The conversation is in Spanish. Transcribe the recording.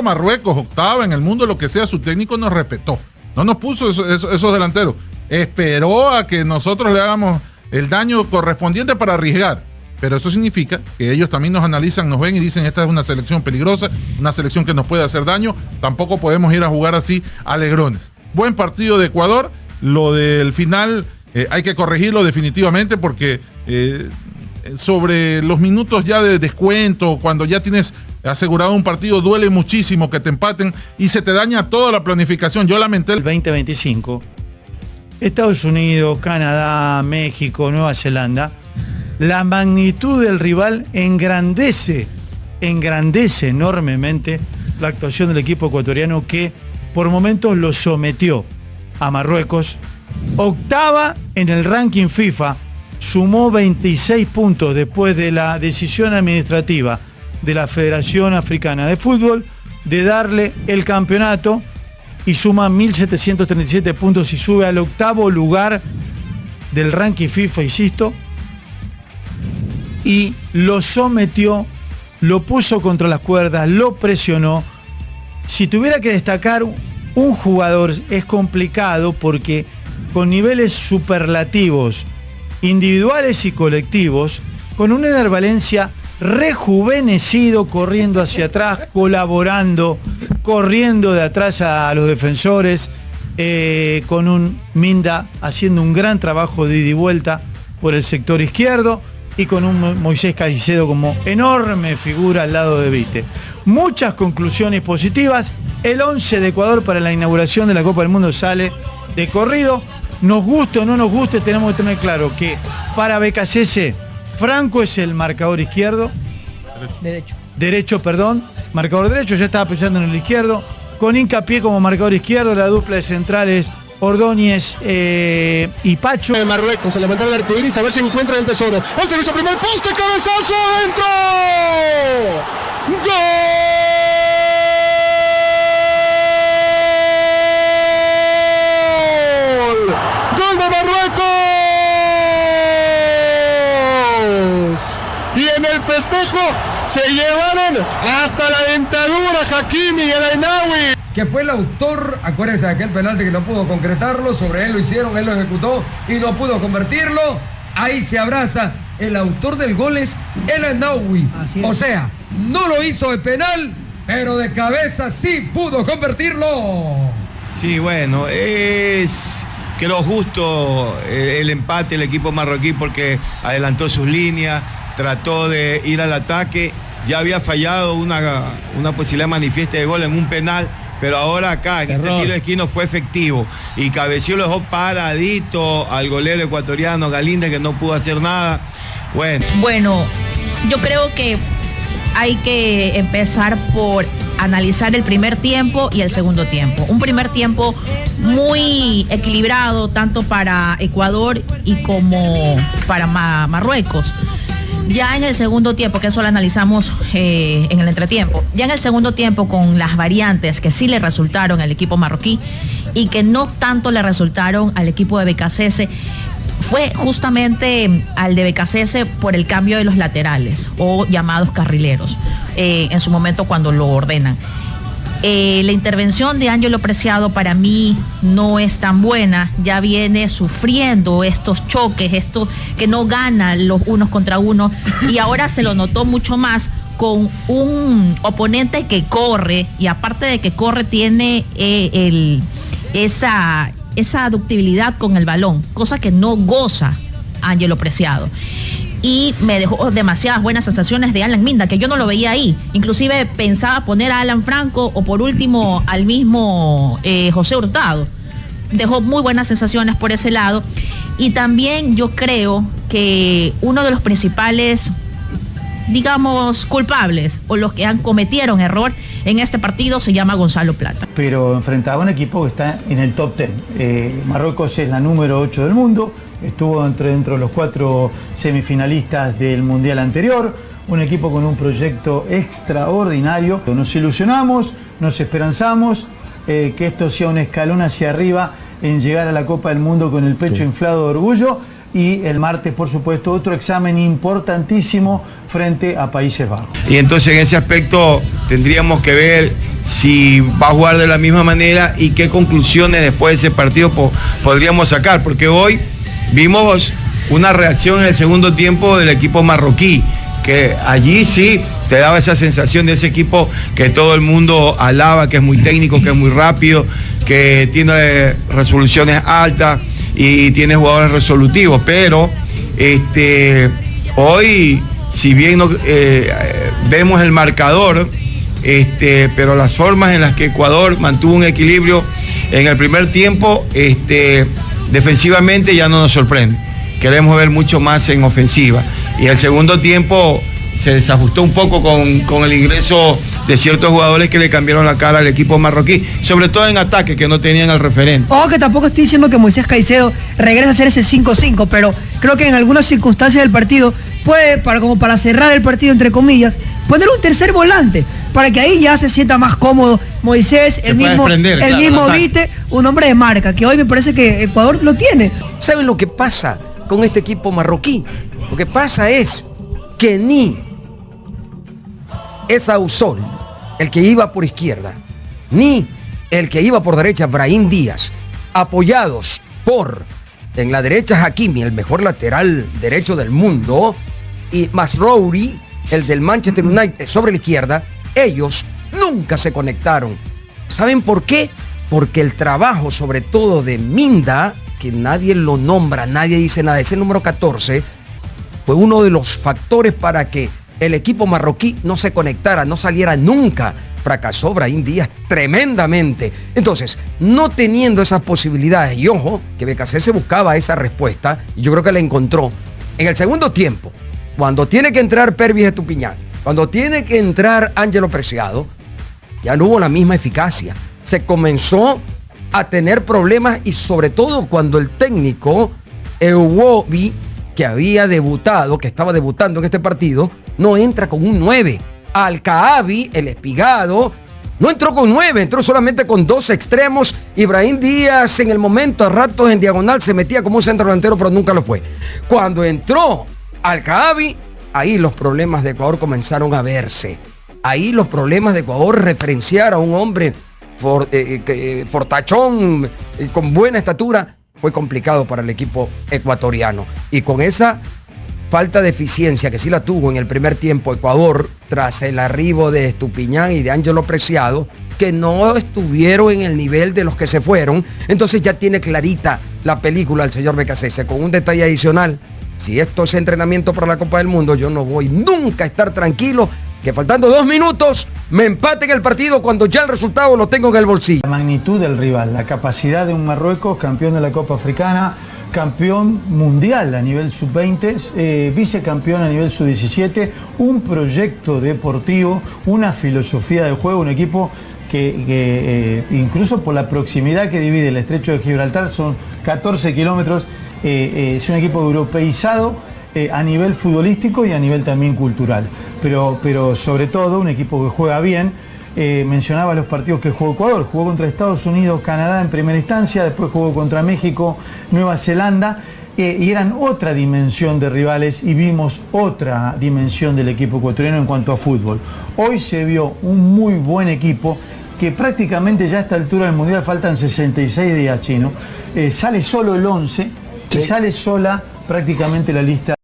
Marruecos, octava en el mundo, lo que sea, su técnico nos respetó. No nos puso esos delanteros. Esperó a que nosotros le hagamos el daño correspondiente para arriesgar. Pero eso significa que ellos también nos analizan, nos ven y dicen: esta es una selección peligrosa, una selección que nos puede hacer daño. Tampoco podemos ir a jugar así alegrones. Buen partido de Ecuador. Lo del final hay que corregirlo definitivamente, porque sobre los minutos ya de descuento, cuando ya tienes asegurado un partido, duele muchísimo que te empaten y se te daña toda la planificación. Yo lamenté el 2025. Estados Unidos, Canadá, México, Nueva Zelanda. La magnitud del rival engrandece enormemente la actuación del equipo ecuatoriano, que por momentos lo sometió a Marruecos. Octava en el ranking FIFA, sumó 26 puntos después de la decisión administrativa de la Federación Africana de Fútbol de darle el campeonato, y suma 1.737 puntos y sube al octavo lugar del ranking FIFA, insisto, y lo sometió, lo puso contra las cuerdas, lo presionó. Si tuviera que destacar un jugador, es complicado, porque con niveles superlativos, individuales y colectivos, con un Ener Valencia rejuvenecido, corriendo hacia atrás, colaborando, corriendo de atrás a los defensores, con un Minda haciendo un gran trabajo de ida y vuelta por el sector izquierdo, y con un Moisés Caicedo como enorme figura al lado de Vite. Muchas conclusiones positivas. El 11 de Ecuador para la inauguración de la Copa del Mundo sale de corrido. Nos guste o no nos guste, tenemos que tener claro que para BKCS, Franco es el marcador izquierdo. Derecho, marcador derecho, ya estaba pensando en el izquierdo. Con Hincapié como marcador izquierdo, la dupla de centrales Ordóñez y Pacho. De Marruecos, a levantar el arcoíris, a ver si encuentran el tesoro. El servicio, primer poste, cabezazo, adentro. ¡Gol! ¡Gol de Marruecos! Y en el festejo se llevaron hasta la dentadura Hakimi y el Ainaoui, que fue el autor, acuérdense de aquel penalti que no pudo concretarlo, sobre él lo hicieron, él lo ejecutó y no pudo convertirlo. Ahí se abraza, el autor del gol es el Ainaoui. O sea, no lo hizo de penal, pero de cabeza sí pudo convertirlo. Sí, bueno, es creo justo el empate del equipo marroquí, porque adelantó sus líneas, trató de ir al ataque, ya había fallado una posibilidad manifiesta de gol en un penal, pero ahora acá, en este tiro de esquina, fue efectivo. Y cabeció, lo dejó paradito al golero ecuatoriano Galíndez, que no pudo hacer nada. Bueno, yo creo que hay que empezar por analizar el primer tiempo y el segundo tiempo. Un primer tiempo muy equilibrado, tanto para Ecuador y como para Marruecos. Ya en el segundo tiempo, que eso lo analizamos en el entretiempo, ya en el segundo tiempo, con las variantes que sí le resultaron al equipo marroquí y que no tanto le resultaron al equipo de BKCS, fue justamente al de BKCS por el cambio de los laterales o llamados carrileros, en su momento cuando lo ordenan. La intervención de Ángelo Preciado para mí no es tan buena, ya viene sufriendo estos choques, esto que no gana los unos contra uno, y ahora se lo notó mucho más con un oponente que corre, y aparte de que corre tiene esa ductibilidad con el balón, cosa que no goza Ángelo Preciado. Y me dejó demasiadas buenas sensaciones de Alan Minda, que yo no lo veía ahí. Inclusive pensaba poner a Alan Franco o por último al mismo José Hurtado. Dejó muy buenas sensaciones por ese lado. Y también yo creo que uno de los principales, digamos, culpables o los que cometieron error en este partido se llama Gonzalo Plata. Pero enfrentaba a un equipo que está en el top 10. Marruecos es la número 8 del mundo, estuvo dentro de los 4 semifinalistas del Mundial anterior, un equipo con un proyecto extraordinario. Nos ilusionamos, nos esperanzamos que esto sea un escalón hacia arriba en llegar a la Copa del Mundo con el pecho inflado de orgullo. Y el martes, por supuesto, otro examen importantísimo frente a Países Bajos. Y entonces en ese aspecto tendríamos que ver si va a jugar de la misma manera y qué conclusiones después de ese partido podríamos sacar, porque hoy vimos una reacción en el segundo tiempo del equipo marroquí, que allí sí te daba esa sensación de ese equipo que todo el mundo alaba, que es muy técnico, que es muy rápido, que tiene resoluciones altas y tiene jugadores resolutivos, pero hoy, si bien vemos el marcador, pero las formas en las que Ecuador mantuvo un equilibrio en el primer tiempo, defensivamente ya no nos sorprende. Queremos ver mucho más en ofensiva. Y el segundo tiempo se desajustó un poco con el ingreso de ciertos jugadores que le cambiaron la cara al equipo marroquí, sobre todo en ataque, que no tenían el referente. Ojo que tampoco estoy diciendo que Moisés Caicedo regrese a hacer ese 5-5, pero creo que en algunas circunstancias del partido puede, como para cerrar el partido, entre comillas, poner un tercer volante, para que ahí ya se sienta más cómodo Moisés, el mismo Vite, un hombre de marca, que hoy me parece que Ecuador lo tiene. ¿Saben lo que pasa con este equipo marroquí? Lo que pasa es que ni Esausol, el que iba por izquierda, ni el que iba por derecha, Brahim Díaz, apoyados por, en la derecha, Hakimi, el mejor lateral derecho del mundo, y Masrouri, el del Manchester United, sobre la izquierda, ellos nunca se conectaron. ¿Saben por qué? Porque el trabajo, sobre todo de Minda, que nadie lo nombra, nadie dice nada, es el número 14, fue uno de los factores para que el equipo marroquí no se conectara, no saliera nunca. Fracasó Brahim Díaz tremendamente. Entonces, no teniendo esas posibilidades, y ojo, que BKC buscaba esa respuesta, y yo creo que la encontró. En el segundo tiempo, cuando tiene que entrar Pervis Estupiñán, cuando tiene que entrar Ángelo Preciado, ya no hubo la misma eficacia. Se comenzó a tener problemas, y sobre todo cuando el técnico Ewobi, que había debutado, que estaba debutando en este partido, no entra con un 9. Al-Kaabi, el espigado, no entró con 9, entró solamente con 2 extremos. Brahim Díaz en el momento, a ratos en diagonal, se metía como un centro delantero, pero nunca lo fue. Cuando entró Al-Kaabi, ahí los problemas de Ecuador comenzaron a verse. Ahí los problemas de Ecuador, referenciar a un hombre fortachón, con buena estatura, fue complicado para el equipo ecuatoriano. Y con esa falta de eficiencia que sí la tuvo en el primer tiempo Ecuador, tras el arribo de Estupiñán y de Ángelo Preciado, que no estuvieron en el nivel de los que se fueron, entonces ya tiene clarita la película el señor BKC. Con un detalle adicional: si esto es entrenamiento para la Copa del Mundo, yo no voy nunca a estar tranquilo que faltando 2 minutos me empaten el partido cuando ya el resultado lo tengo en el bolsillo. La magnitud del rival, la capacidad de un Marruecos, campeón de la Copa Africana, campeón mundial a nivel sub-20, vicecampeón a nivel sub-17, un proyecto deportivo, una filosofía de juego, un equipo que incluso por la proximidad que divide el estrecho de Gibraltar, son 14 kilómetros, es un equipo europeizado a nivel futbolístico y a nivel también cultural, pero sobre todo un equipo que juega bien. Mencionaba los partidos que jugó Ecuador, jugó contra Estados Unidos, Canadá en primera instancia, después jugó contra México, Nueva Zelanda, y eran otra dimensión de rivales, y vimos otra dimensión del equipo ecuatoriano en cuanto a fútbol. Hoy se vio un muy buen equipo, que prácticamente ya a esta altura del Mundial faltan 66 días, Chino, sale solo el 11, y sale sola prácticamente la lista.